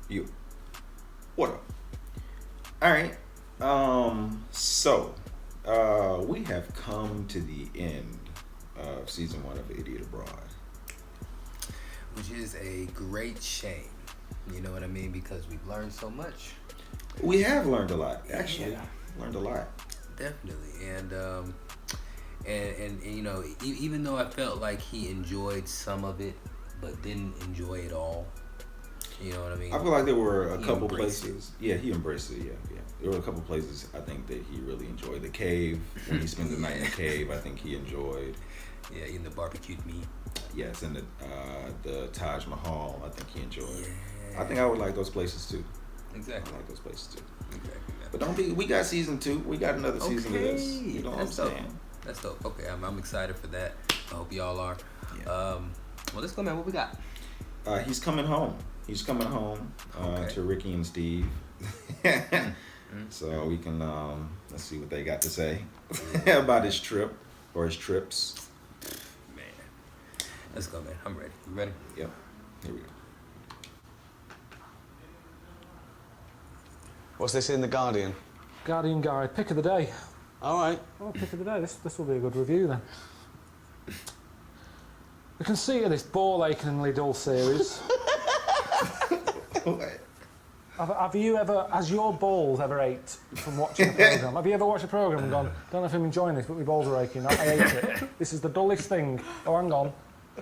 You. What up? All right. So, we have come to the end of season 1 of Idiot Abroad. Which is a great shame. You know what I mean? Because we've learned so much. We have learned a lot, actually. Learned a lot. Definitely. And you know, even though I felt like he enjoyed some of it, but didn't enjoy it all. You know what I mean? I feel like there were a couple places. Yeah, he embraced it. Yeah. There were a couple places I think that he really enjoyed. The cave, when he spent the night in the cave, I think he enjoyed. Yeah, eating the barbecued meat. Yes, and the Taj Mahal, I think he enjoyed. Yeah. I think I would like those places too. Exactly. I like those places too. Exactly. But don't be. We got season 2. We got another season of this. You know what I'm saying? That's dope. Okay, I'm excited for that. I hope y'all are. Yeah. Well, let's go, man. What we got? He's coming home. He's coming home to Ricky and Steve. So we can let's see what they got to say about his trip or his trips. Man, let's go, man. I'm ready. You ready? Yep. Here we go. What's this in the Guardian? Guardian Guide, pick of the day. All right. Oh, pick of the day. This will be a good review then. The conceit of this ball-achingly dull series. Have you ever, has your balls ever ached from watching a programme? Have you ever watched a programme and gone, don't know if I'm enjoying this, but my balls are aching, I hate it. This is the dullest thing. Oh, hang on.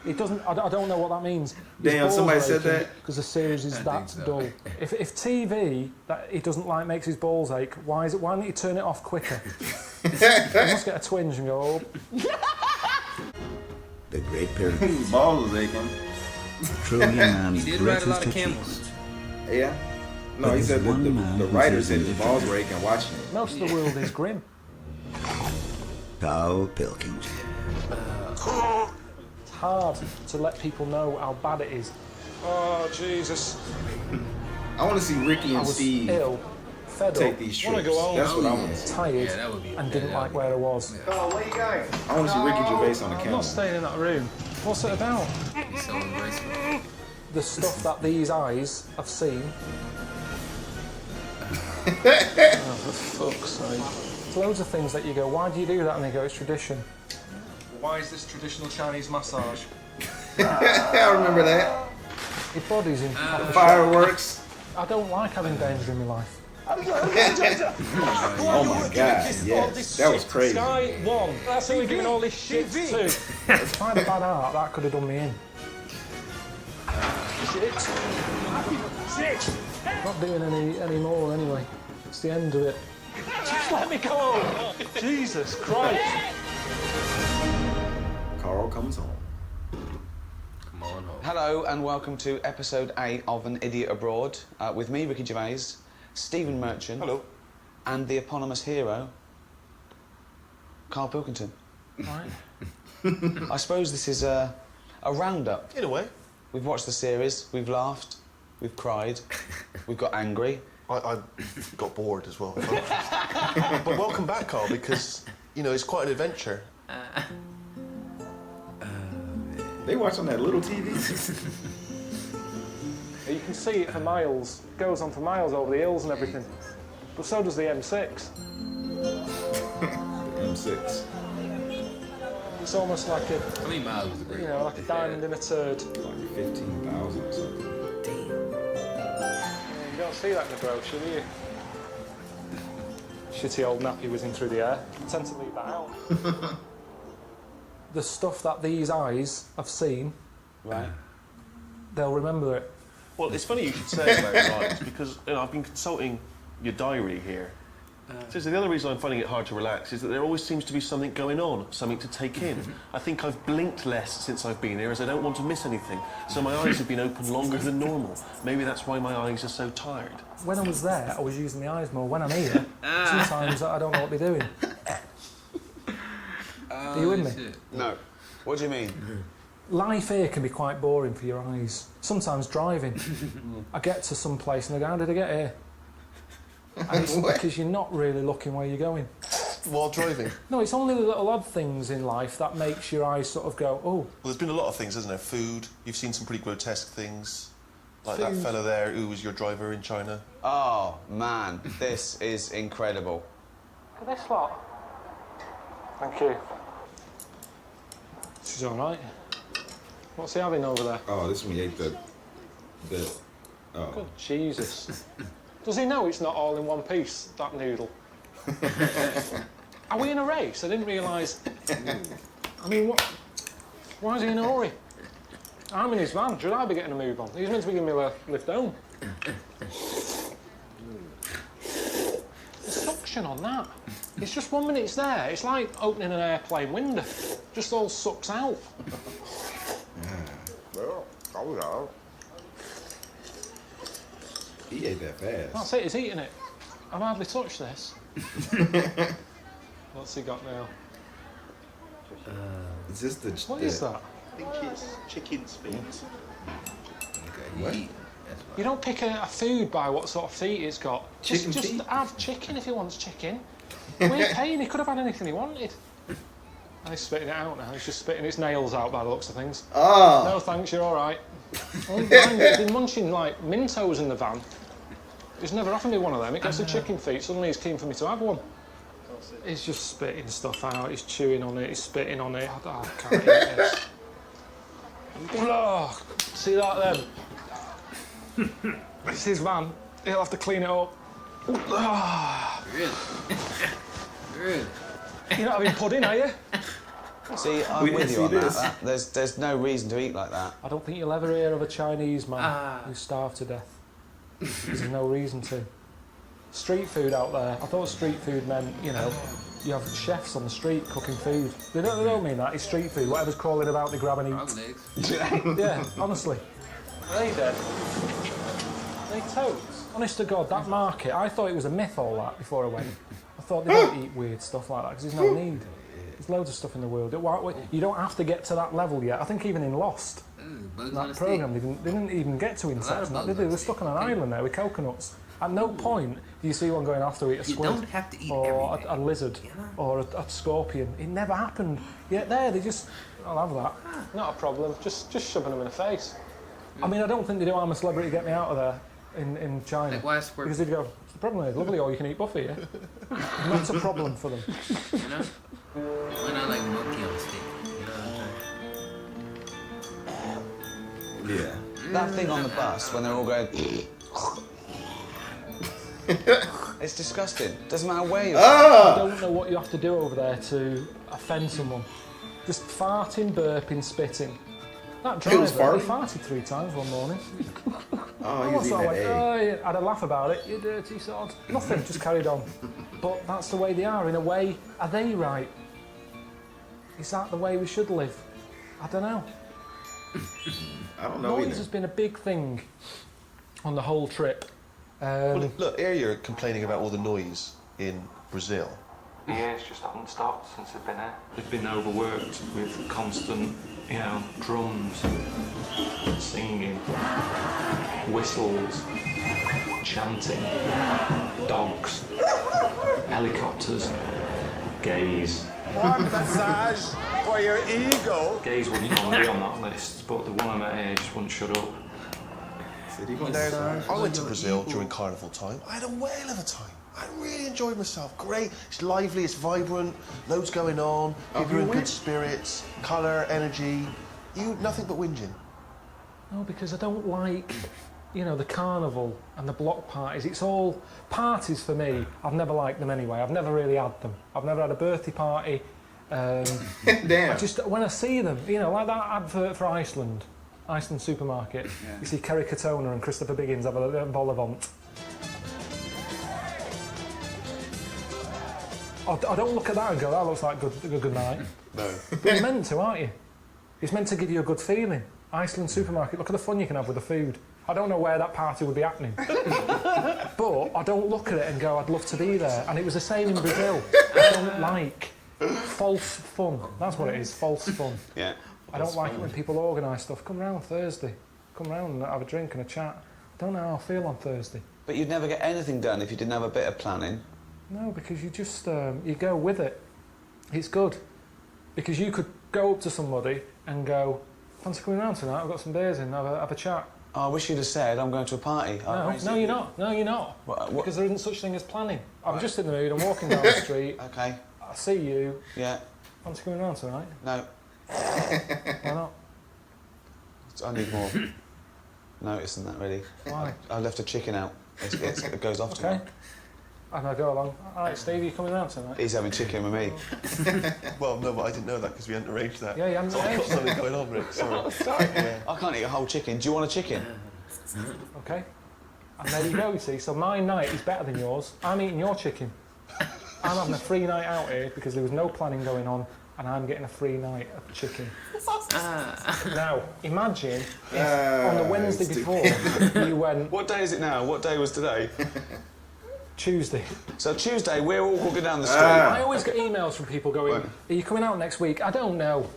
It doesn't, I don't know what that means. Damn, somebody said that? Because the series is that dull. If TV, that he doesn't like, makes his balls ache, why don't you turn it off quicker? You must get a twinge and go, oh. The Great Pyramid. His balls was aching. Truly man's He did ride a lot greatest of camels. achievement. Yeah. No, he said that the writer said his balls were aching watching it. Most of the world is grim. Carl Pilkington. It's hard to let people know how bad it is. Oh, Jesus. I want to see Ricky and Steve ill, fed take up, these trips. That's what I want to see. tired, that would be, and didn't like where I was. Oh, where you going? I want to see Ricky Gervais on the I'm camera. not staying in that room. What's it about? He's so embracing. The stuff that these eyes have seen. Oh, for fuck's sake. There's loads of things that you go, why do you do that? And they go, it's tradition. Why is this traditional Chinese massage? I remember that. Your body's in Fireworks. I don't like having danger in my life. Oh my God, yes. That was crazy. Sky 1. That's who we're giving all this shit to. If I had a bad heart, that could have done me in. Shit. I'm not doing any more anyway. It's the end of it. Just let me go! Jesus Christ! Karl comes home. Come on home. Hello and welcome to episode 8 of An Idiot Abroad with me, Ricky Gervais, Stephen Merchant. Hello. And the eponymous hero, Karl Pilkington. Right. I suppose this is a roundup. In a way. We've watched the series, we've laughed, we've cried, we've got angry. I got bored as well. But welcome back, Karl, because, you know, it's quite an adventure. They watch on that little TV. You can see it for miles. It goes on for miles over the hills and everything. But so does the M6. M6. It's almost like a, How many miles was it? like a diamond in a turd. Like 15,000 or something. Damn. You don't see that in the brochure, do you? Shitty old nappy whizzing through the air. I tend to leave that out. The stuff that these eyes have seen, Right. they'll remember it. Well, it's funny you should say about eyes, because I've been consulting your diary here. So the other reason I'm finding it hard to relax is that there always seems to be something going on, something to take in. I think I've blinked less since I've been here, as I don't want to miss anything. So my eyes have been open longer than normal. Maybe that's why my eyes are so tired. When I was there, I was using my eyes more. When I'm here, sometimes I don't know what they're doing. Are you with me? Shit. No. What do you mean? Life here can be quite boring for your eyes. Sometimes driving. I get to some place and I go, how did I get here? And it's because you're not really looking where you're going. While driving? No, it's only the little odd things in life that makes your eyes sort of go, oh. Well, there's been a lot of things, hasn't there? Food, you've seen some pretty grotesque things. Like that fella there who was your driver in China. Oh, man, this is incredible. Look at this lot. Thank you. She's all right. What's he having over there? Oh, this one we ate the. Oh. Good Jesus. Does he know it's not all in one piece, that noodle? Are we in a race? I didn't realise. I mean, what? Why is he in a hurry? I'm in his van. Should I be getting a move on? He's meant to be giving me a lift home. The suction on that. It's just 1 minute it's there. It's like opening an airplane window. Just all sucks out. He ate that fast. That's it, he's eating it. I've hardly touched this. What's he got now? Is this the? What is that? I think it's chicken's feet. Okay. What? You don't pick a food by what sort of feet it's got. Chicken just feet? have chicken if he wants chicken. We're paying, he could have had anything he wanted. And he's spitting it out now. He's just spitting its nails out by the looks of things. Oh. No thanks, you're all right. He's been munching like Mentos in the van. He's never offered me one of them. It gets the chicken feet. Suddenly he's keen for me to have one. He's just spitting stuff out. He's chewing on it. He's spitting on it. I can't eat this. Oh, see that then? It's his van. He'll have to clean it up. Really? You're not having pudding, are you? See, I'm We with didn't you on see this. that. There's no reason to eat like that. I don't think you'll ever hear of a Chinese man who starved to death. There's no reason to. Street food out there. I thought street food meant, you know, you have chefs on the street cooking food. They don't mean that. It's street food. Whatever's crawling about, they grab and Frog eat. legs. Yeah, honestly. Are they dead? Are they toads? Honest to God, that market, I thought it was a myth, all that, before I went. I thought they don't eat weird stuff like that, because there's no need. There's loads of stuff in the world. You don't have to get to that level yet. I think even in Lost, Bugs on that a programme, they didn't even get to insects. lot of They bugs on were a stuck on an stick. island there with coconuts. At no point do you see one going after eat a You squid don't have to eat or everything, a lizard you know? or a scorpion. It never happened. Yet there, they just, I'll have that. Not a problem. Just shoving them in the face. I mean, I don't think they do I'm a Celebrity, Get Me Out of there in China. Like, why is squirt? Because they'd go, what's the problem is, lovely, all you can eat buffet, yeah? Not a problem for them. You know? Why not like monkey on a stick? You know what I'm saying? Yeah. That thing on the bus when they're all going. It's disgusting. Doesn't matter where you're. I don't know what you have to do over there to offend someone. Just farting, burping, spitting. That He was driver, he farting? farted 3 times one morning. Oh, he was eating I that went, egg. oh, yeah. I had a laugh about it, you dirty sod. Nothing, just carried on. But that's the way they are. In a way, are they right? Is that the way we should live? I don't know. I don't know Noise either. has been a big thing on the whole trip. Well, look, here you're complaining about all the noise in Brazil. The ears just haven't stopped since they've been here. They've been overworked with constant, you know, drums, singing, whistles, chanting, dogs, helicopters, gays. One massage for your ego. Gays wouldn't normally be on that list, but the one I met here just wouldn't shut up. Said he gonna Now, start. I went to Brazil during carnival time. I had a whale of a time. I really enjoyed myself. Great. It's lively, it's vibrant, loads going on, people are in good spirits, colour, energy. Nothing but whinging. No, because I don't like, you know, the carnival and the block parties. It's all parties for me. I've never liked them anyway. I've never really had them. I've never had a birthday party. Damn. I just, when I see them, you know, like that advert for Iceland supermarket. You see Kerry Katona and Christopher Biggins have a vol au vent. I don't look at that and go, that looks like a good night. No. But you're meant to, aren't you? It's meant to give you a good feeling. Iceland supermarket, look at the fun you can have with the food. I don't know where that party would be happening. But I don't look at it and go, I'd love to be there. And it was the same in Brazil. I don't like false fun. That's what it is, false fun. Yeah. I don't like it when people organise stuff. Come round Thursday. Come round and have a drink and a chat. I don't know how I feel on Thursday. But you'd never get anything done if you didn't have a bit of planning. No, because you just, you go with it. It's good. Because you could go up to somebody and go, fancy coming round tonight, I've got some beers in, have a chat. Oh, I wish you'd have said I'm going to a party. No, you're not. No, you're not. What? Because there isn't such thing as planning. I'm just in the mood. I'm walking down the street. Okay. I see you. Yeah. Fancy coming round tonight? No. Why not? I need more notice than that, really. Why? I left a chicken out. It goes off Okay. tomorrow. And I go along. All right, Steve, you coming round tonight? He's having chicken with me. Well, no, but I didn't know that because we hadn't arranged that. Yeah, you haven't So I've got arranged something going on, Rick. Sorry. Sorry. Yeah. I can't eat a whole chicken. Do you want a chicken? Okay. And there you go, you see. So my night is better than yours. I'm eating your chicken. I'm having a free night out here because there was no planning going on, and I'm getting a free night of chicken. Now, imagine if on the Wednesday before you went... What day is it now? What day was today? Tuesday. So Tuesday, we're all walking down the street. I always get emails from people going, are you coming out next week? I don't know.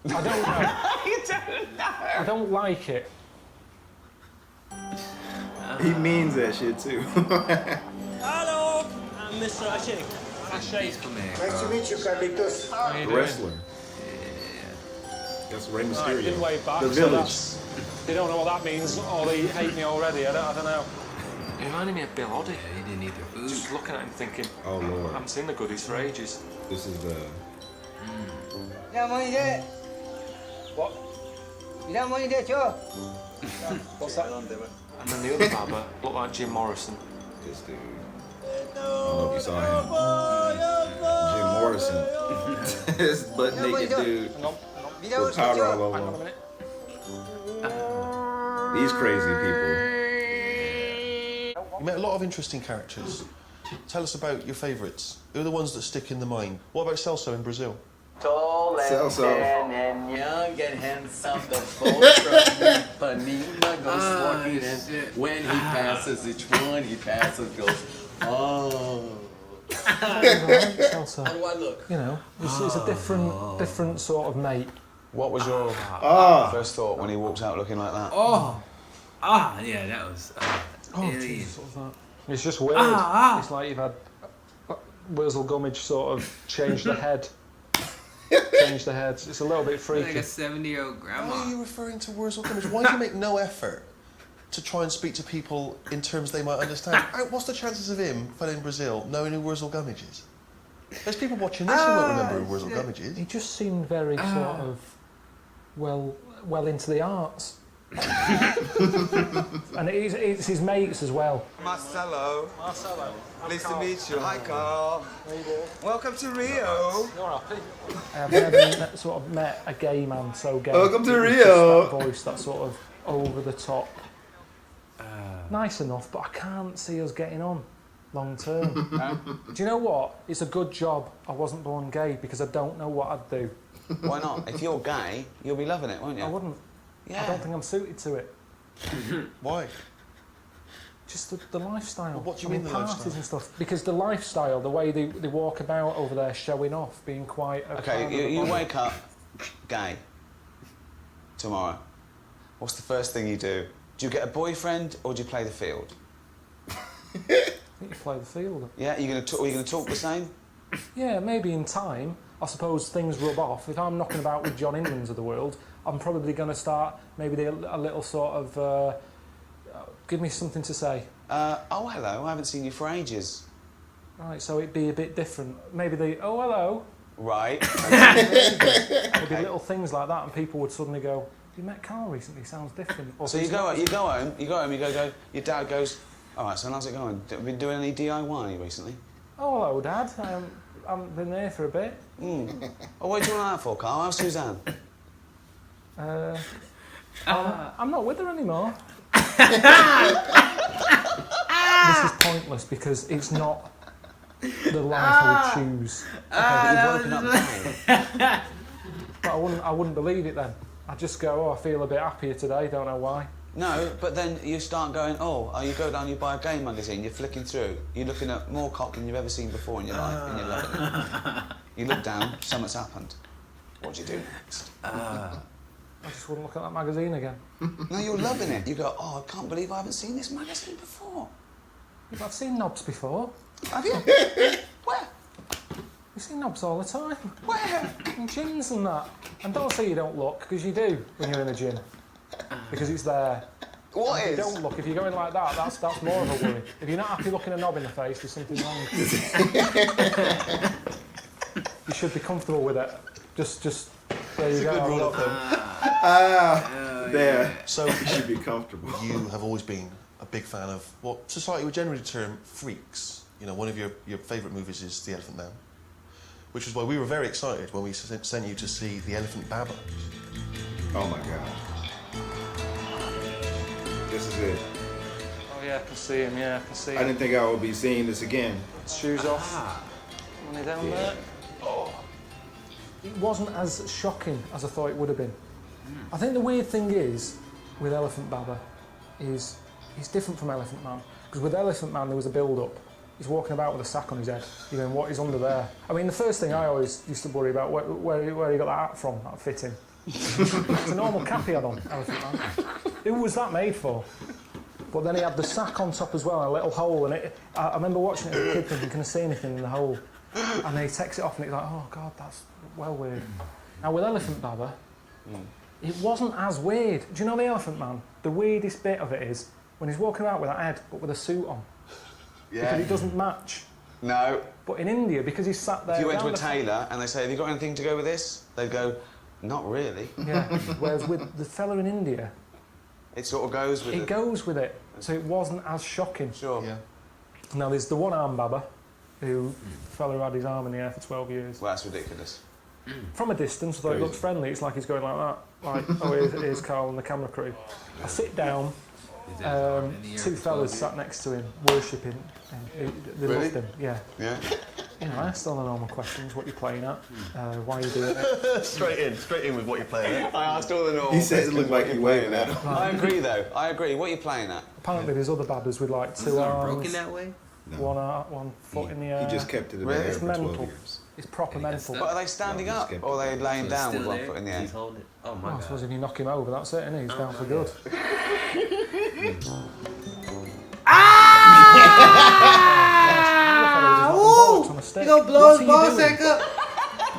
I don't know. You don't know. I don't like it. He means that shit too. Hello, I'm Mr. Ashik. Ashay's from there. Nice to meet you, Carlitos. How you The doing? wrestler. That's Rey Right, Mysterio. didn't wave back, The so Village. they don't know what that means, or they hate me already. I don't know. He reminded me of Bill Oddie. Yeah, he didn't eat their food. Just looking at him thinking, Oh I Lord. haven't seen the goodies for ages. This is the. Yeah, money there. What? You got money there, Joe? What's that? And then the other barber looked like Jim Morrison. This dude. I don't know if you saw him. Jim Morrison. This butt naked dude Hang on. with powder all over Hang on a him. minute. These crazy people. You met a lot of interesting characters. Tell us about your favourites. Who are the ones that stick in the mind? What about Celso in Brazil? Tall and Celso. thin and young and handsome, the folk from Ipanema goes walking and when he passes each one he passes goes, oh. Celso. How do I look? You know, it's a different sort of mate. What was your Ah. first thought when he walked out looking like that? Yeah, that was. Oh, alien. Jesus, what's that? It's just weird. It's like you've had Wurzel Gummidge sort of change the head. Change the head. It's a little bit freaky. Like a 70-year-old grandma. Why are you referring to Wurzel Gummidge? Why do you make no effort to try and speak to people in terms they might understand? What's the chances of him, fellow in Brazil, knowing who Wurzel Gummidge is? There's people watching this who won't remember who Wurzel Gummidge is. He just seemed very sort of well into the arts. And it's his mates as well. Marcelo. Marcelo. Pleased to meet you. Hi, Karl. Welcome to Rio. You're happy. I've never sort of met a gay man so gay. Welcome to It was Rio. Just that voice, that sort of over the top. Nice enough, but I can't see us getting on long term. Do you know what? It's a good job I wasn't born gay because I don't know what I'd do. Why not? If you're gay, you'll be loving it, won't you? I wouldn't. Yeah. I don't think I'm suited to it. Why? Just the lifestyle. Well, what do you I mean the parties lifestyle? and stuff. Because the lifestyle, the way they walk about over there showing off, being quite... Okay, you wake up gay tomorrow. What's the first thing you do? Do you get a boyfriend or do you play the field? I think you play the field. Yeah, are you going to talk the same? Yeah, maybe in time, I suppose things rub off. If I'm knocking about with John Inmans of the world, I'm probably going to start maybe a little sort of... give me something to say. Oh, hello, I haven't seen you for ages. Right, so it'd be a bit different. Maybe oh, hello. Right. There'd be little things like that and people would suddenly go, you met Karl recently, sounds different. Or So you go home, your dad goes, all right, so how's it going? Have you been doing any DIY recently? Oh, hello, Dad. I haven't been there for a bit. Oh, what are you doing that for, Karl? How's Suzanne? I'm not with her anymore. This is pointless because it's not the life I would choose. Okay, but you've woken up gay. But I wouldn't believe it then. I'd just go, I feel a bit happier today, don't know why. No, but then you start going, you go down, you buy a gay magazine, you're flicking through, you're looking at more cock than you've ever seen before in your life, and you're loving it. You look down, something's happened. What do you do next? I just wouldn't look at that magazine again. No, you're loving it. You go, I can't believe I haven't seen this magazine before. But I've seen knobs before. Have you? Where? You see knobs all the time. Where? In gyms and that. And don't say you don't look, because you do when you're in a gym. Because it's there. What If you is? don't look, if you're going like that, that's more of a worry. If you're not happy looking a knob in the face, there's something wrong. You should be comfortable with it. Just there you It's a go. good rule of thumb. There. So You should be comfortable. you have always been a big fan of what society would generally term freaks. You know, one of your favourite movies is The Elephant Man, which is why we were very excited when we sent you to see The Elephant Baba. Oh my God. This is it. Oh yeah, I can see him. Yeah, I can see I didn't think I would be seeing this again. Shoes off. Money down there. Oh. It wasn't as shocking as I thought it would have been. I think the weird thing is, with Elephant Baba, is he's different from Elephant Man. Because with Elephant Man there was a build-up. He's walking about with a sack on his head. You're going, what is under there? I mean, the first thing I always used to worry about, where he got that hat from, that fit him. It's a normal cap he had on, Elephant Man. Who was that made for? But then he had the sack on top as well, and a little hole, and I remember watching it as a kid thinking, can I see anything in the hole? And then he takes it off and he's like, oh God, that's well weird. Now with Elephant Baba, it wasn't as weird. Do you know the Elephant Man? The weirdest bit of it is when he's walking about with that head, but with a suit on. Yeah. Because it doesn't match. No. But in India, because he's sat there... If you went to a tailor and they say, have you got anything to go with this? They'd go, not really. Yeah, whereas with the fella in India... It sort of goes with it. It goes with it, so it wasn't as shocking. Sure. Yeah. Now there's the one-arm Baba, the fella who had his arm in the air for 12 years. Well, that's ridiculous. From a distance, although it looks friendly, it's like he's going like that. Like, oh, here's Karl and the camera crew. I sit down, two fellas sat next to him, worshipping. They loved him, yeah. Yeah? You know, I asked all the normal questions, what you're playing at, why are you doing it. Straight in with what you're playing at. I asked all the normal He said it looked like he waving at him. I agree, though. I agree. What are you playing at? Apparently there's other Babas with like two arms, broken that way? No. one foot in the air. He just kept it in Really? the air It's for 12 mental. years. It's proper mental. But are they standing No, up just or are they laying So it's down still with one there? foot in the air? He's holding it. Oh my Well, I God. suppose if you knock him over, that's it, isn't he? He's down for good. You gonna blow his ball sack up?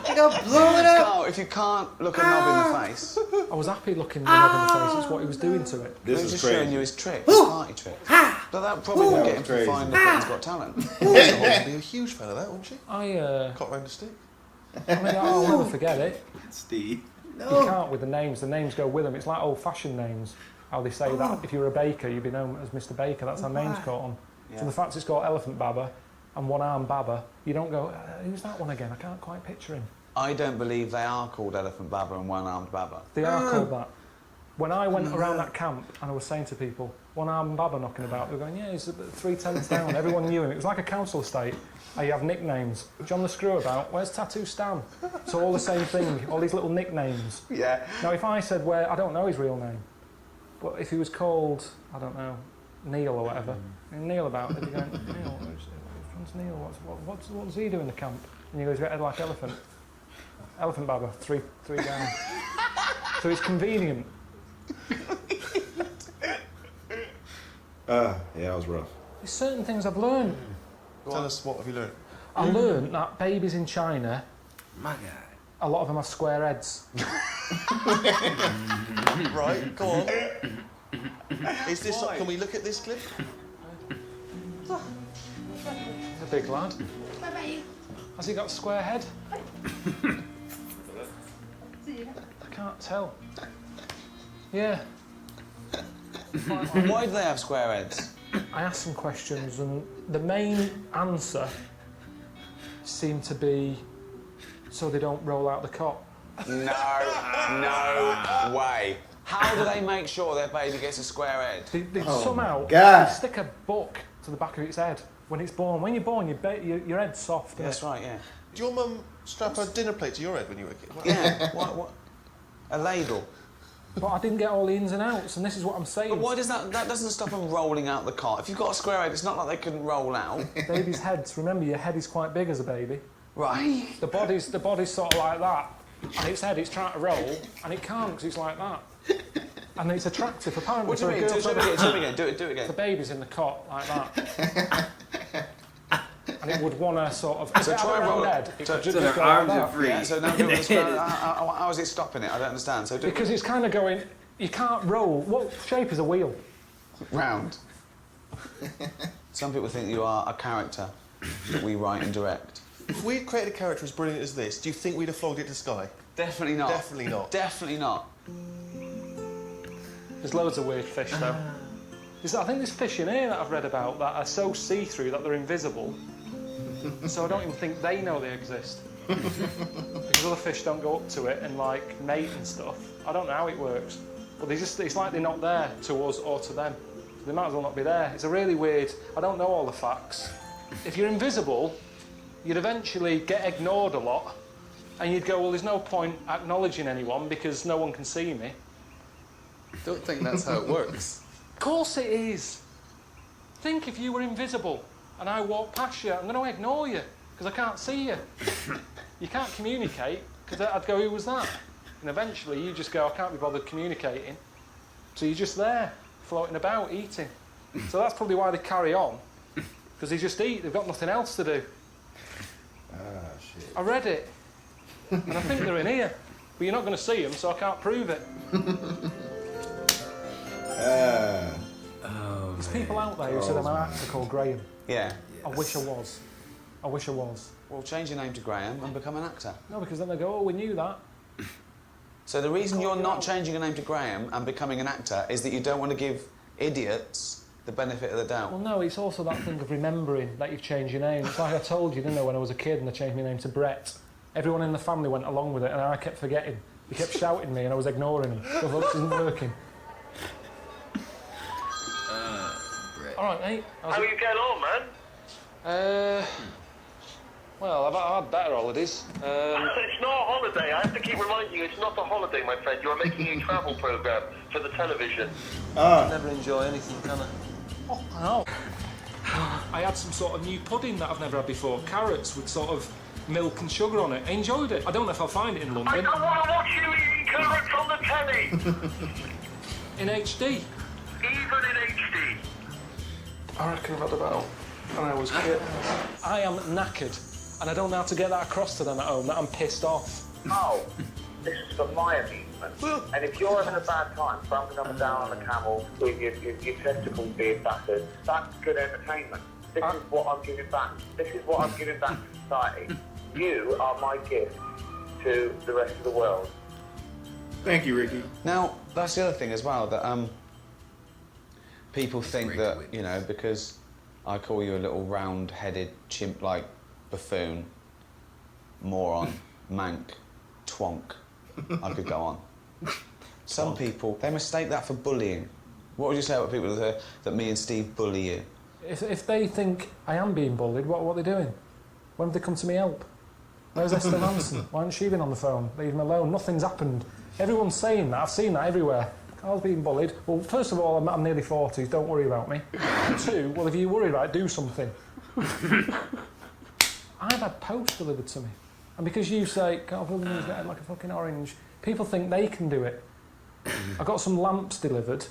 You gonna blow it up? Carl, if you can't look a knob in the face, I was happy looking the knob in the face. It's what he was doing to it. This he's is just crazy. showing you his trick, his party trick. But that probably would get him crazy. to find the Britain's Got Talent. She'd be a huge fan of that, wouldn't she? Caught round the stick. I mean, I'll never forget it. Steve. You can't with the names. The names go with them. It's like old-fashioned names. How they say that if you're a baker, you'd be known as Mr. Baker. That's how names caught on. Yeah. So the fact it's got Elephant Baba and one-arm Baba, you don't go, who's that one again? I can't quite picture him. I don't believe they are called Elephant Baba and One-Armed Baba. They are called that. When I went around that camp and I was saying to people, one-arm Baba knocking about, they were going, yeah, he's 3/10 down. Everyone knew him. It was like a council estate. You have nicknames. John the Screwabout, where's Tattoo Stan? So all the same thing, all these little nicknames. Yeah. Now, if I said I don't know his real name, but if he was called, I don't know, Neil or whatever, Neil about it, you're going, Neil, what's Neil? What does he do in the camp? And he goes, head like elephant. Elephant Baba, three down. So it's convenient. Yeah, that was rough. There's certain things I've learned. Tell us, what have you learned? I learned that babies in China, My God. a lot of them have square heads. Right, go on. Is this? Can we look at this clip? He's a big lad. Has he got a square head? I can't tell. Yeah. Why do they have square heads? I asked some questions and the main answer seemed to be so they don't roll out the cot. No way. How do they make sure their baby gets a square head? They somehow God. they stick a book to the back of its head when it's born. When you're born, your head's soft. Yeah, that's right, yeah. Did your mum strap a dinner plate to your head when you were a kid? Yeah, what? A ladle. But I didn't get all the ins and outs, and this is what I'm saying. But why does that doesn't stop them rolling out the cot? If you've got a square head, it's not like they couldn't roll out. Babies' heads, remember, your head is quite big as a baby. Right. The body's sort of like that, and its head is trying to roll, and it can't because it's like that. And it's attractive, apparently. What do you mean? Do it again. Do it again. The baby's in the cot like that. And it would want to sort of... So try and roll head. it. So So their arms are free. Yeah, so now do it. How is it stopping it? I don't understand. So do Because it's kind of going... You can't roll. What shape is a wheel? Round. Some people think you are a character that we write and direct. If we'd created a character as brilliant as this, do you think we'd have flogged it to Sky? Definitely not. Definitely not. Definitely not. There's loads of weird fish, though. I think there's fish in here that I've read about that are so see-through that they're invisible. So I don't even think they know they exist. Because other fish don't go up to it and, like, mate and stuff. I don't know how it works. But it's like they're not there to us or to them. So they might as well not be there. It's a really weird... I don't know all the facts. If you're invisible, you'd eventually get ignored a lot. And you'd go, well, there's no point acknowledging anyone because no one can see me. Don't think that's how it works. Of course it is. Think if you were invisible and I walk past you, I'm going to ignore you because I can't see you. You can't communicate because I'd go, who was that? And eventually you just go, I can't be bothered communicating. So you're just there, floating about, eating. So that's probably why they carry on, because they just eat. They've got nothing else to do. Ah, shit. I read it, and I think they're in here. But you're not going to see them, so I can't prove it. There's people out there who said I'm an actor called Graham. Yeah. I wish I was. I wish I was. Well, change your name to Graham and become an actor. No, because then they go, oh, we knew that. So the reason you're not changing your name to Graham and becoming an actor is that you don't want to give idiots the benefit of the doubt. Well, no, it's also that thing of remembering that you've changed your name. It's like I told you, didn't I, when I was a kid and I changed my name to Brett. Everyone in the family went along with it and I kept forgetting. He kept shouting me and I was ignoring him. So I thought, this isn't working. Brett. All right, mate. How are you getting on, man? Well, I've had better holidays. It's not a holiday. I have to keep reminding you, it's not a holiday, my friend. You are making a travel programme for the television. Never enjoy anything, can I? Oh, I know. I had some sort of new pudding that I've never had before. Carrots with sort of milk and sugar on it. I enjoyed it. I don't know if I'll find it in I London. don't want to watch you eating carrots on the telly. In HD. Even in HD. I reckon I've had about when I was a kid. I am knackered, and I don't know how to get that across to them at home that I'm pissed off. Oh, this is for my amusement. And if you're having a bad time, bumping up and down on a camel with your testicles being battered, that's good entertainment. This is what I'm giving back. This is what I'm giving back to society. You are my gift to the rest of the world. Thank you, Ricky. Now, that's the other thing as well, that people think that, you know, because I call you a little round-headed, chimp-like buffoon, moron, mank, twonk, I could go on. Some people, they mistake that for bullying. What would you say about people that me and Steve bully you? If they think I am being bullied, what are they doing? When have they come to me help? Where's Esther Manson? Why hasn't she been on the phone? Leave him alone. Nothing's happened. Everyone's saying that. I've seen that everywhere. Karl's being bullied. Well, first of all, I'm nearly 40. Don't worry about me. And two, well, if you worry about it, do something. I've had post delivered to me. And because you say, Karl Pilgrim's getting like a fucking orange, people think they can do it. I got some lamps delivered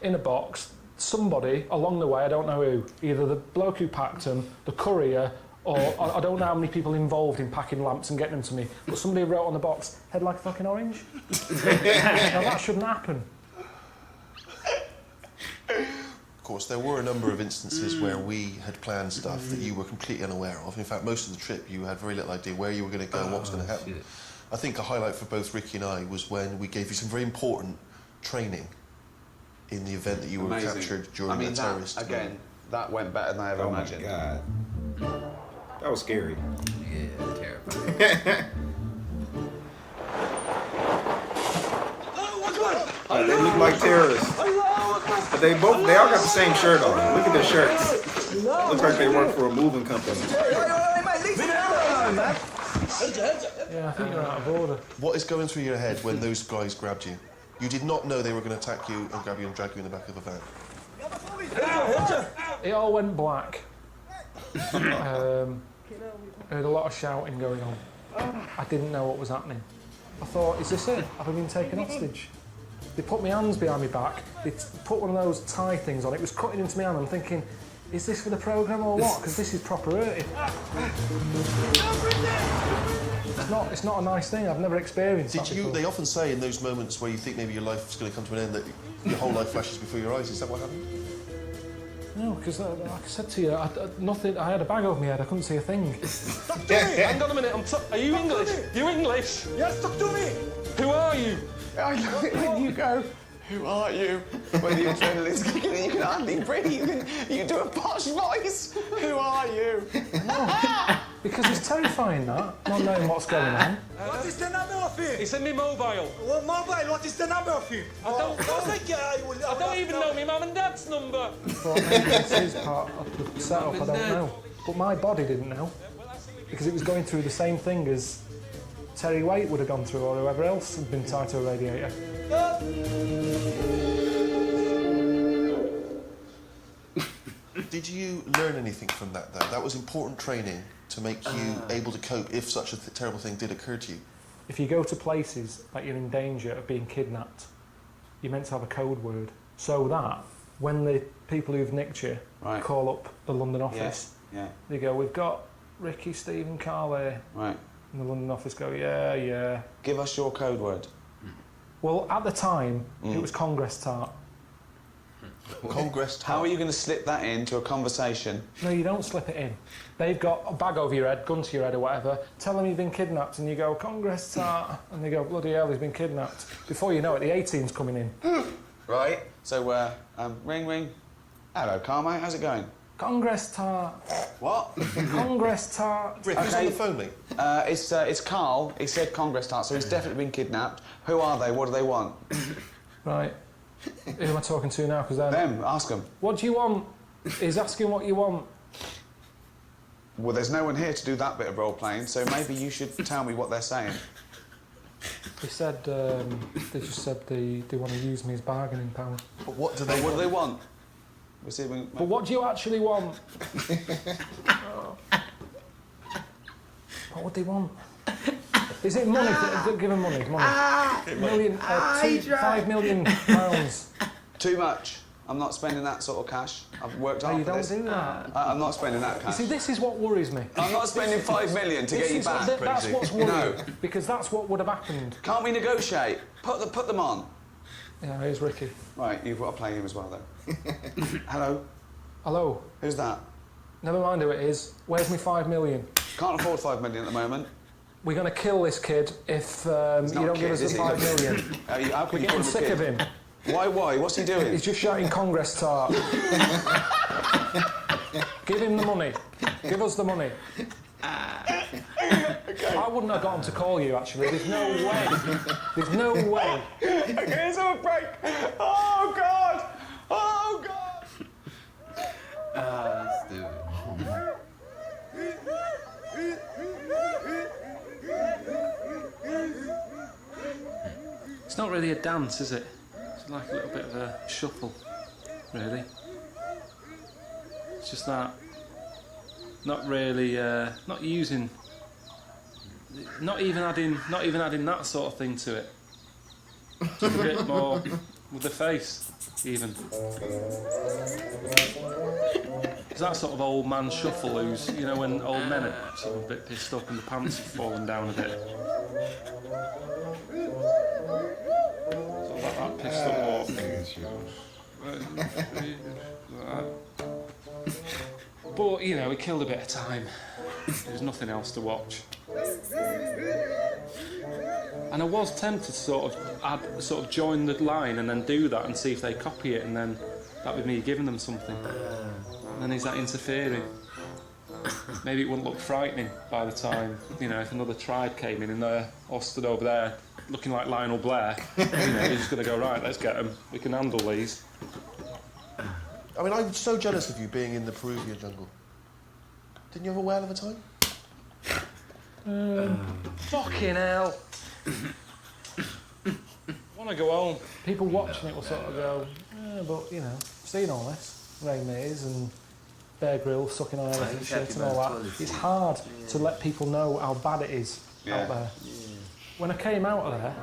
in a box. Somebody along the way, I don't know who, either the bloke who packed them, the courier, or I don't know how many people involved in packing lamps and getting them to me, but somebody wrote on the box, head like a fucking orange. Now that shouldn't happen. Of course, there were a number of instances where we had planned stuff that you were completely unaware of. In fact, most of the trip you had very little idea where you were going to go and what was going to happen. Shit. I think a highlight for both Ricky and I was when we gave you some very important training in the event that you were captured during the terrorist. Again, that went better than I ever imagined. Oh my God. That was scary. Yeah, terrifying. They look like terrorists. But they all got the same shirt on. Look at their shirts. Looks like they work for a moving company. Yeah, I think you're out of order. What is going through your head when those guys grabbed you? You did not know they were going to attack you and grab you and drag you in the back of a van. It all went black. I heard a lot of shouting going on. I didn't know what was happening. I thought, is this it? Have I been taken hostage? They put my hands behind my back. They put one of those tie things on. It was cutting into my hand. I'm thinking, Is this for the programme or what? Because this is proper hurting. It's not a nice thing. I've never experienced that before. They often say in those moments where you think maybe your life's going to come to an end that your whole life flashes before your eyes. Is that what happened? No, because like I said to you, nothing. I had a bag over my head. I couldn't see a thing. Talk to me. Hang on a minute. Are you English? You English? Yes, talk to me. Who are you? I love it when you go, who are you? When the adrenaline's kicking and you can hardly breathe. You do a posh voice. Who are you? No, because it's terrifying that, not knowing what's going on. What is the number of him? It's in my mobile. What mobile? What is the number of him? I don't even know my mum and dad's number. But maybe this is part of the setup, I don't know. But my body didn't know, because it was going through the same thing as Terry Waite would have gone through, or whoever else had been tied to a radiator. Did you learn anything from that, though? That was important training to make you able to cope if such a terrible thing did occur to you. If you go to places that you're in danger of being kidnapped, you're meant to have a code word, so that when the people who've nicked you call up the London office, they go, we've got Ricky, Steve and Karl here. Right. And the London office go, yeah. Give us your code word. Well, at the time, it was Congress tart. Congress tart? How are you going to slip that into a conversation? No, you don't slip it in. They've got a bag over your head, gun to your head or whatever, tell them you've been kidnapped, and you go, Congress tart, and they go, bloody hell, he's been kidnapped. Before you know it, the A-team's coming in. Right. So, ring. Hello, Karl, mate, how's it going? Congress tart. What? Congress tart. Rick, who's on the phone, mate? It's Karl. He said Congress tart, so he's definitely been kidnapped. Who are they? What do they want? Right. Who am I talking to now? Because them. Ask them. What do you want? He's asking what you want. Well, there's no one here to do that bit of role playing, so maybe you should tell me what they're saying. They said they just said they want to use me as bargaining power. But what do they want? But what do you actually want? What would they want? Is it money? Give them money. Money. 5 million pounds. Too much. I'm not spending that sort of cash. I've worked hard for this. You don't do that. I'm not spending that cash. You see, this is what worries me. I'm not spending 5 million to get you back. That's what's worrying. No. Because that's what would have happened. Can't we negotiate? Put them on. Yeah, here's Ricky. Right, you've got to play him as well, though. Hello? Hello? Who's that? Never mind who it is. Where's my 5 million? Can't afford 5 million at the moment. We're going to kill this kid if you don't give us the 5 million. We're getting sick of him. Why? What's he doing? He's just shouting Congress tart. Give him the money. Give us the money. Okay. I wouldn't have gotten to call you, actually. There's no way. There's no way. Okay, it's all a break. Oh, God. Oh, God. Stupid. It's not really a dance, is it? It's like a little bit of a shuffle, really. It's just that, not really, not using, not even adding that sort of thing to it. Just a bit more with the face, even. It's that sort of old man shuffle who's, you know, when old men are sort of a bit pissed up and the pants have fallen down a bit. Sort of like that pissed up walk. But, you know, it killed a bit of time. There was nothing else to watch. And I was tempted to sort of join the line and then do that and see if they copy it, and then that would be me giving them something. And then is that interfering? Maybe it wouldn't look frightening by the time, you know, if another tribe came in and they're all stood over there looking like Lionel Blair, you know, they're just going to go, right, let's get them. We can handle these. I mean, I'm so jealous of you being in the Peruvian jungle. Didn't you have a whale of a time? Fucking hell. Want to go home. People watching it will sort of go, but, you know, seen all this. Ray Mays and Bear Grylls sucking on elephant shit and all that. It's hard to let people know how bad it is out there. Yeah. When I came out of there,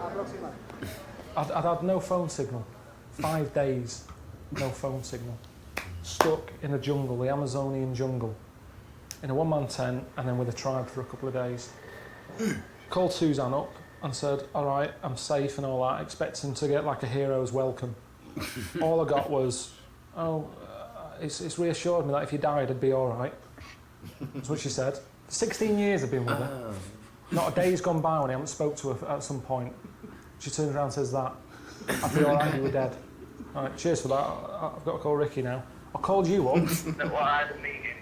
I'd had no phone signal. 5 days, no phone signal. stuck in the jungle, the Amazonian jungle, in a one-man tent, and then with a tribe for a couple of days. Called Suzanne up and said, all right, I'm safe and all that, expecting to get like a hero's welcome. All I got was, it's reassured me that if you died, I'd be all right. That's what she said. 16 years I've been with her. Not a day's gone by when I haven't spoke to her at some point. She turns around and says that. I'd be all right if you were dead. All right, cheers for that. I've got to call Ricky now. I called you up. Well, I had a meeting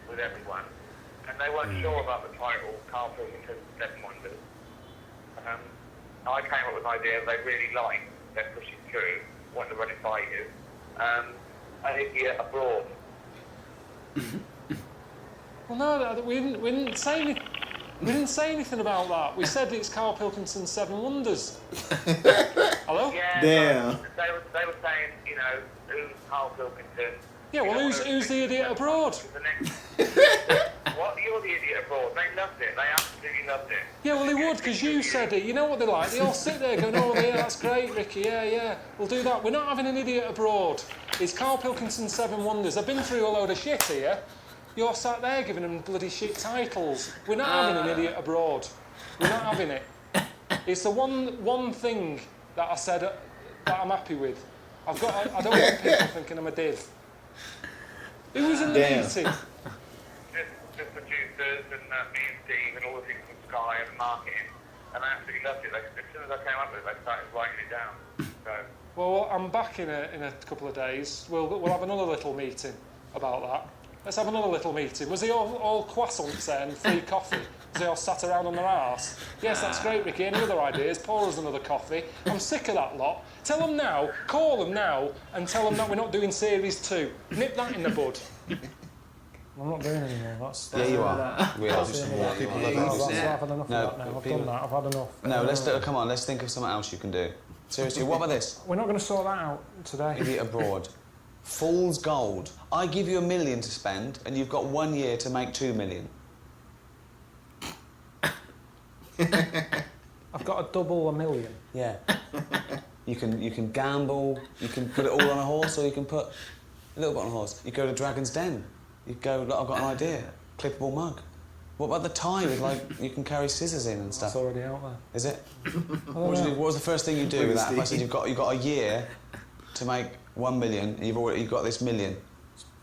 with everyone, and they weren't sure about the title, Karl Pilkington's Seven Wonders. I came up with an idea they really liked, they're pushing through, wanted to run it by you. An idiot abroad. Well, no, we didn't say anything. We didn't say anything about that. We said it's Karl Pilkington's Seven Wonders. Hello? Yeah. Damn. They were saying, you know, who's Karl Pilkington? Yeah, well, who's the idiot abroad? What? You're the idiot abroad. They loved it. They absolutely loved it. Yeah, well, they would, because you said it. You know what they're like? They all sit there going, oh, yeah, that's great, Ricky, yeah, we'll do that. We're not having an idiot abroad. It's Karl Pilkington's Seven Wonders. I've been through a load of shit here. You're sat there giving them bloody shit titles. We're not having an idiot abroad. We're not having it. It's the one thing that I said that I'm happy with. I don't want people thinking I'm a div. Who was in the meeting? The producers and me and Steve and all the things from Sky and marketing, and I absolutely loved it. As soon as I came up with it, they started writing it down. So. Well, I'm back in a couple of days. We'll have another little meeting about that. Let's have another little meeting. Was he all croissants there and free coffee? Was they all sat around on their arse? Yes, that's great, Ricky. Any other ideas? Pour us another coffee. I'm sick of that lot. Tell them now, call them now, and tell them that we're not doing series 2. Nip that in the bud. I'm not doing anymore. Yeah, you are. We are. I've had enough of that now. I've done that. I've had enough. No, come on. Let's think of something else you can do. Seriously, what about this? We're not going to sort that out today. Idiot abroad. Fool's gold. I give you $1 million to spend, and you've got 1 year to make $2 million. I've got to double $1 million. Yeah. You can gamble. You can put it all on a horse, or you can put a little bit on a horse. You go to Dragon's Den. You go. Look, I've got an idea. Clippable mug. What about the tie with you can carry scissors in and stuff? It's already out there. Is it? What was the first thing you do with that? If I said you've got a year to make $1 million, and you've got this $1 million.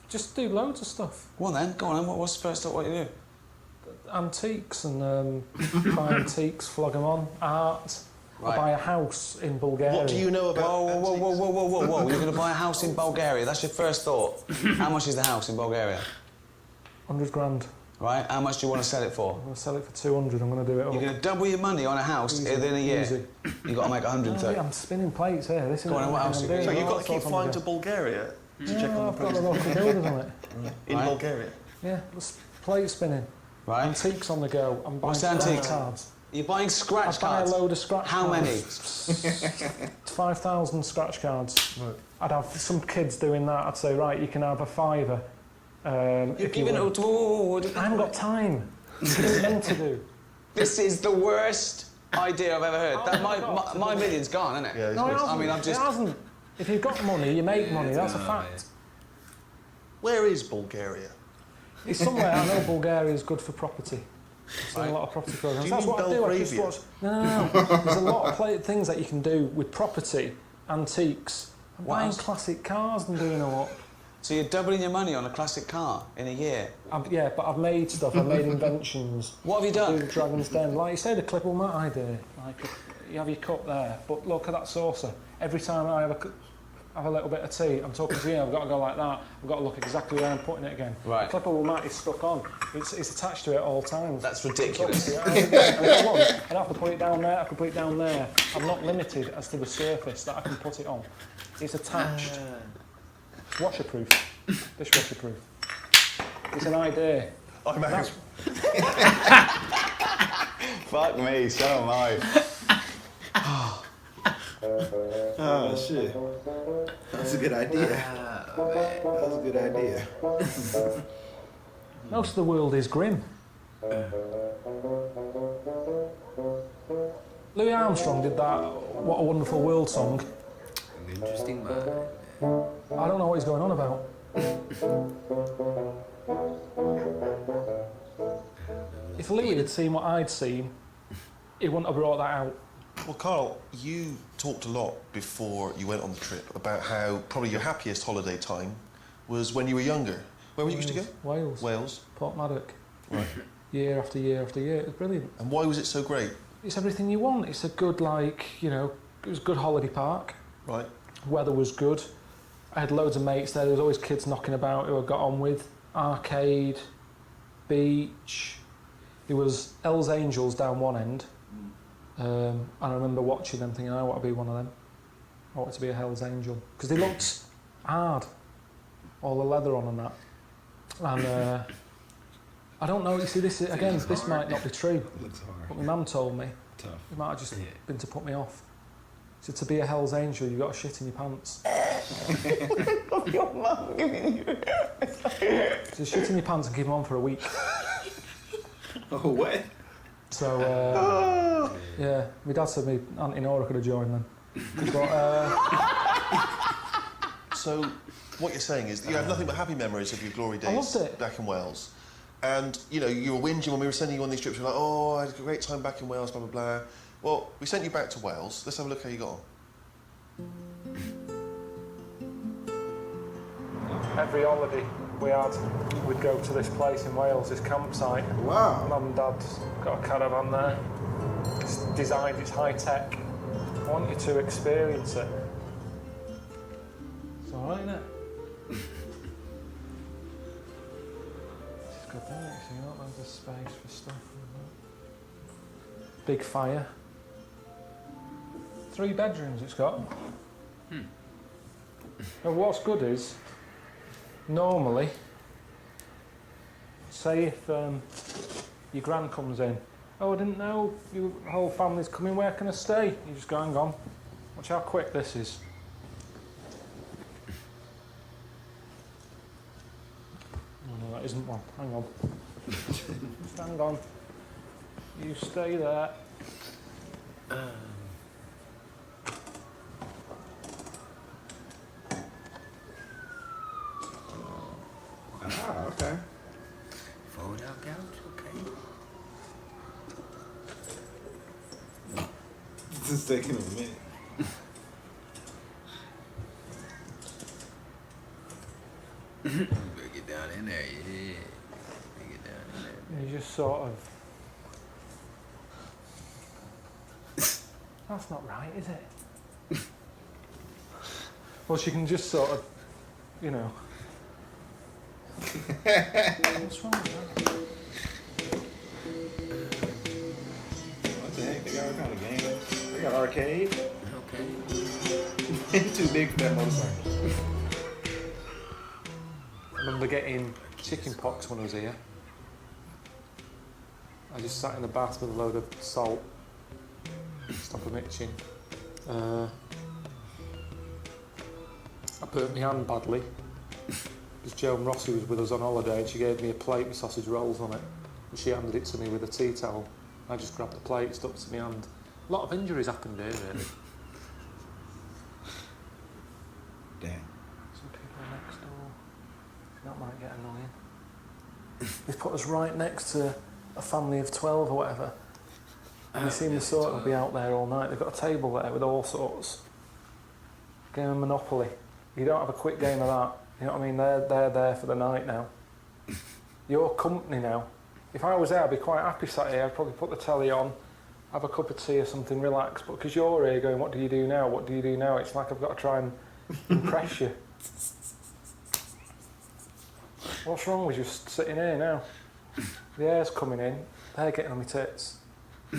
Just do loads of stuff. Go on then. What's the first stuff? What you do? Antiques and buy antiques, flog them on. Art. Right. I buy a house in Bulgaria. What do you know about Whoa. You're going to buy a house in Bulgaria? That's your first thought. How much is the house in Bulgaria? 100 grand. Right. How much do you want to sell it for? I'm going to sell it for 200. I'm going to do it all. You're going to double your money on a house within a year. Easy. You've got to make 130. I'm spinning plates here. This is Go on, what else? So you've got to keep flying to Bulgaria to check on the I've got the local builders on it. In Bulgaria? Yeah, plate spinning. Right. Antiques on the go. I'm buying What's the antiques? cards. You're buying scratch cards? I buy a load of scratch How cards. many? 5,000 scratch cards. Right. I'd have some kids doing that. I'd say, right, you can have a $5. You're giving it all. I haven't got time. What are you meant to do? This is the worst idea I've ever heard. My million's gone, isn't it? Yeah, No, it hasn't. I mean, It hasn't. If you've got money, you make money. That's a fact. Where is Bulgaria? It's somewhere. I know Bulgaria is good for property. I've seen a lot of property programs. Do you That's mean what I do. I just Belgravia? watch. No. There's a lot of things that you can do with property, antiques. I'm What buying else? classic cars and doing a lot. So you're doubling your money on a classic car in a year? Yeah, but I've made stuff. I've made inventions. What have you done? Do Dragon's Den. Like you say, the clippable mat idea. Like you have your cup there, but look at that saucer. Every time I have a little bit of tea, I'm talking to you, I've got to go like that. I've got to look exactly where I'm putting it again. Right. The clippable mat is stuck on. It's attached to it at all times. That's ridiculous. And if I want, I'd have to put it down there, I could put it down there. I'm not limited as to the surface that I can put it on. It's attached. It's washerproof. Dishwasher-proof. It's an idea. I'm out. Fuck me, so am I. Oh shit. That's a good idea. That was a good idea. Most of the world is grim. Louis Armstrong did that What a Wonderful World song. An interesting man. I don't know what he's going on about. If Louis had seen what I'd seen, he wouldn't have brought that out. Well, Karl, you talked a lot before you went on the trip about how probably your happiest holiday time was when you were younger. Where were you used to go? Wales. Wales. Portmaddock. Right. Year after year after year. It was brilliant. And why was it so great? It's everything you want. It's a good, like, you know, it was a good holiday park. Right. Weather was good. I had loads of mates there. There was always kids knocking about who I got on with. Arcade, beach. There was Hell's Angels down one end. And I remember watching them thinking, I want to be one of them. I want to be a Hell's Angel. Because they looked hard. All the leather on and that. And I don't know, you see, this is, again, this might not be true. It looks hard. But my mum told me. Tough. It might have just been to put me off. So to be a Hell's Angel, you've got to shit in your pants. Your mum giving you... So shit in your pants and keep them on for a week. Oh, what? So, yeah, my dad said me Auntie Nora could have joined then. But, So, what you're saying is that you have nothing but happy memories of your glory days I loved it. back in Wales. And, you know, you were whinging when we were sending you on these trips. You were like, oh, I had a great time back in Wales, blah, blah, blah. Well, we sent you back to Wales. Let's have a look how you got on. every holiday we had, we'd go to this place in Wales, this campsite. Wow. Mum and Dad got a caravan there. It's designed, it's high tech. I want you to experience it. It's alright, isn't it? It's good, isn't it? So you got loads of space for stuff. Big fire. 3 bedrooms it's got. And what's good is, normally, say if your gran comes in, oh, I didn't know your whole family's coming, where can I stay? You just go, hang on, watch how quick this is. Oh no, that isn't one, hang on. Just hang on. You stay there. Ah, okay. Fold out couch, okay. This is taking a minute. Break it down in there, yeah. Break it down in there. You just sort of... That's not right, is it? Well, she can just sort of, you know... What's wrong with that? What the heck? They got all kind of games. They got arcade. Okay. Too big for that motorcycle. I remember getting chicken pox when I was here. I just sat in the bath with a load of salt. Stop them itching. I burnt my hand badly. Because Joan Rossi was with us on holiday and she gave me a plate with sausage rolls on it. And she handed it to me with a tea towel. I just grabbed the plate, stuck it to my hand. A lot of injuries happened here, really. Damn. Some people next door. That might get annoying. They've put us right next to a family of 12 or whatever. And they seem to sort of be out there all night. They've got a table there with all sorts. Game of Monopoly. You don't have a quick game of that. You know what I mean? They're there for the night now. Your company now. If I was there, I'd be quite happy sat here. I'd probably put the telly on, have a cup of tea or something, relax. But because you're here going, what do you do now? What do you do now? It's like I've got to try and impress you. What's wrong with just sitting here now? The air's coming in. They're getting on my tits. Oh,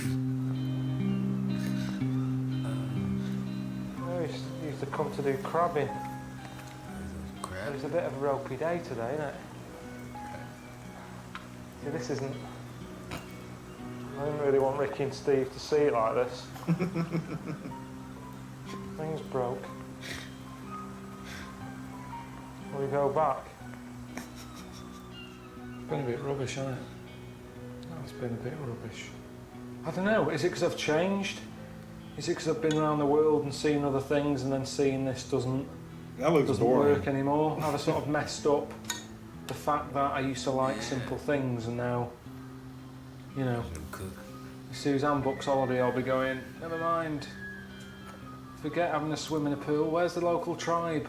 he used to come to do crabbing. Crab? It's a bit of a ropey day today, isn't it? See, this isn't... I didn't really want Ricky and Steve to see it like this. Things broke. Will we go back? It's been a bit rubbish, hasn't it? It's been a bit rubbish. I don't know, is it because I've changed? Is it because I've been around the world and seen other things and then seeing this doesn't That looks doesn't boring. work anymore. I've sort of messed up the fact that I used to like simple things, and now, you know, if Suzanne books holiday, I'll be going, never mind. Forget having a swim in a pool. Where's the local tribe?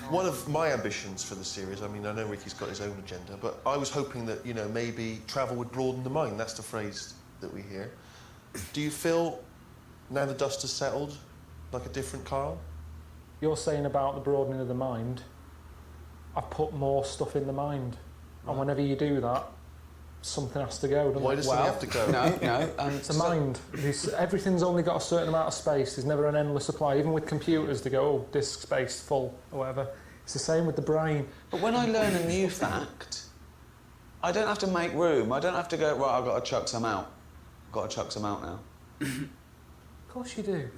One of my ambitions for the series, I mean, I know Ricky's got his own agenda, but I was hoping that, you know, maybe travel would broaden the mind. That's the phrase that we hear. Do you feel, now the dust has settled, like a different Karl? You're saying about the broadening of the mind. I've put more stuff in the mind. And whenever you do that, something has to go, doesn't Why it? does something have to go? No. It's a mind. Everything's only got a certain amount of space. There's never an endless supply. Even with computers, they go, oh, disk space full, or whatever. It's the same with the brain. But when I learn a new fact, I don't have to make room. I don't have to go, right, I've got to chuck some out. I've got to chuck some out now. Of course you do.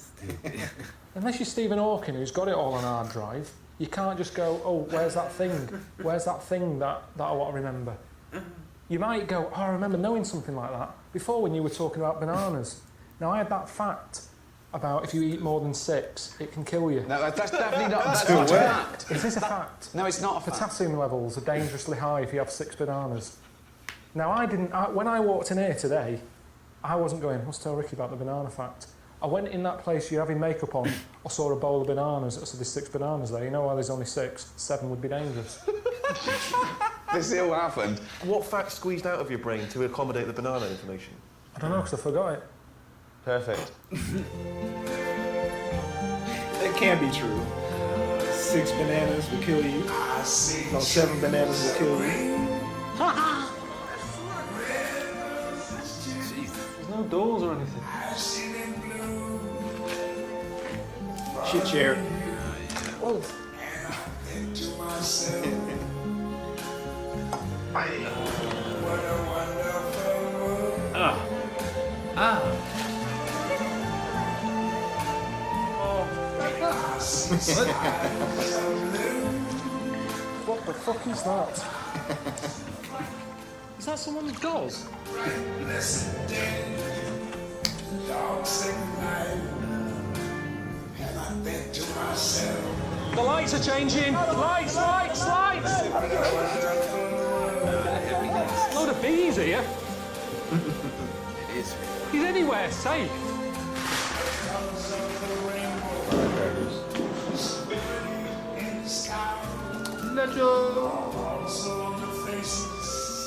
Unless you're Stephen Hawking, who's got it all on hard drive, you can't just go, oh, where's that thing? Where's that thing that I want to remember? You might go, oh, I remember knowing something like that before when you were talking about bananas. Now, I had that fact about if you eat more than 6, it can kill you. No, that's definitely not, that's not a fact. Is this a fact? No, it's not a fact. Potassium levels are dangerously high if you have 6 bananas. Now, when I walked in here today, I wasn't going, let's tell Ricky about the banana fact. I went in that place you're having makeup on, I saw a bowl of bananas, so there's 6 bananas there. You know why there's only 6? 7 would be dangerous. This all happened. What fact squeezed out of your brain to accommodate the banana information? I don't know, because I forgot it. Perfect. That can't be true. 6 bananas will kill you. No, 7 bananas will kill you. There's no doors or anything. Shit chair. Oh. What the fuck is that? Is that someone's dolls? The lights are changing! Lights! Load of bees here. It is. He's anywhere safe.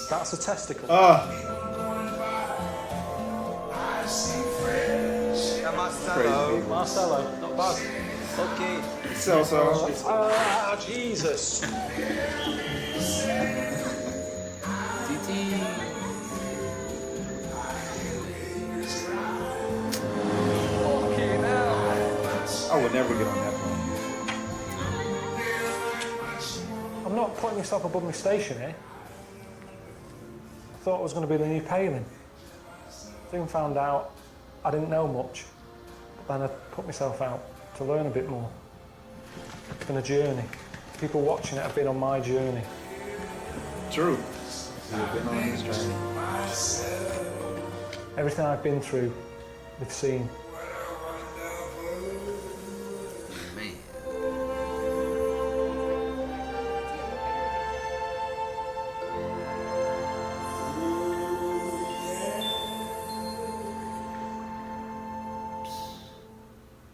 That's a testicle. Marcelo, not bad. Okay. So. Jesus. I would never get on that plane. I'm not putting myself above my station here. I thought it was going to be the new Palin. Soon found out I didn't know much, but then I put myself out to learn a bit more. It's been a journey. People watching it have been on my journey. True. You've been on this journey. Everything I've been through, they've seen.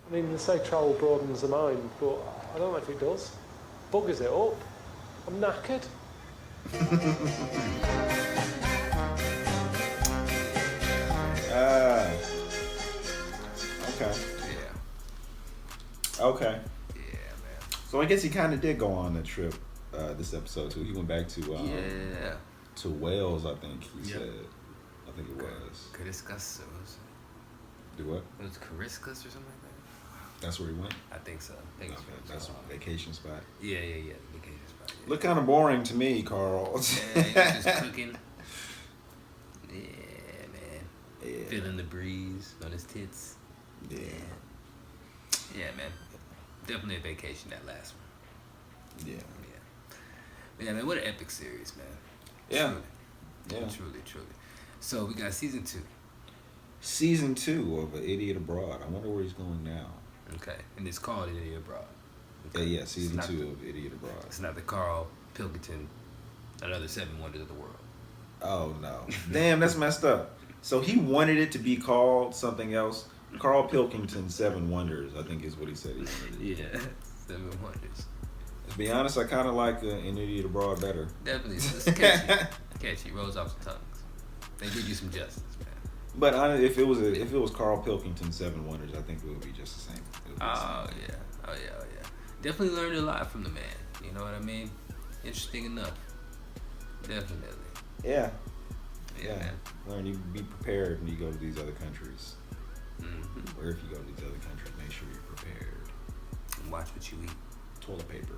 I mean, they say travel broadens the mind, but I don't know if it does. Buggers it up. I'm knackered. Okay. Yeah. Okay. Yeah, man. So I guess he kind of did go on a trip this episode too. He went back to to Wales, I think he said. I think it was. Cariscas or was Do what? it was Cariscas or something like that? That's where he went? I think so. I think Okay, that's a vacation spot. Yeah, vacation spot. Yeah. Look kind of boring to me, Karl. Yeah, he was just cooking. Yeah, man. Yeah. Feeling the breeze on his tits. Yeah. Yeah, man. Definitely a vacation, that last one. Yeah. Yeah, man, what an epic series, man. Yeah. Truly. Yeah. Truly. So we got season 2. Season 2 of Idiot Abroad. I wonder where he's going now. Okay, and it's called Idiot Abroad. Yeah, season 2 of Idiot Abroad. It's not the Karl Pilkington, another 7 Wonders of the World. Oh no! Damn, that's messed up. So he wanted it to be called something else. Karl Pilkington 7 Wonders, I think is what he said he wanted it. Yeah, 7 Wonders. To be honest, I kind of like An Idiot Abroad better. Definitely, it's catchy. Catchy, rolls off the tongues. They give you some justice, man. But if it was Karl Pilkington 7 Wonders, I think it would be just the same. Oh yeah. Definitely learned a lot from the man. You know what I mean? Interesting enough. Definitely. Yeah. Man. Learn. You be prepared when you go to these other countries. Mm-hmm. Or if you go to these other countries, make sure you're prepared. And watch what you eat. Toilet paper.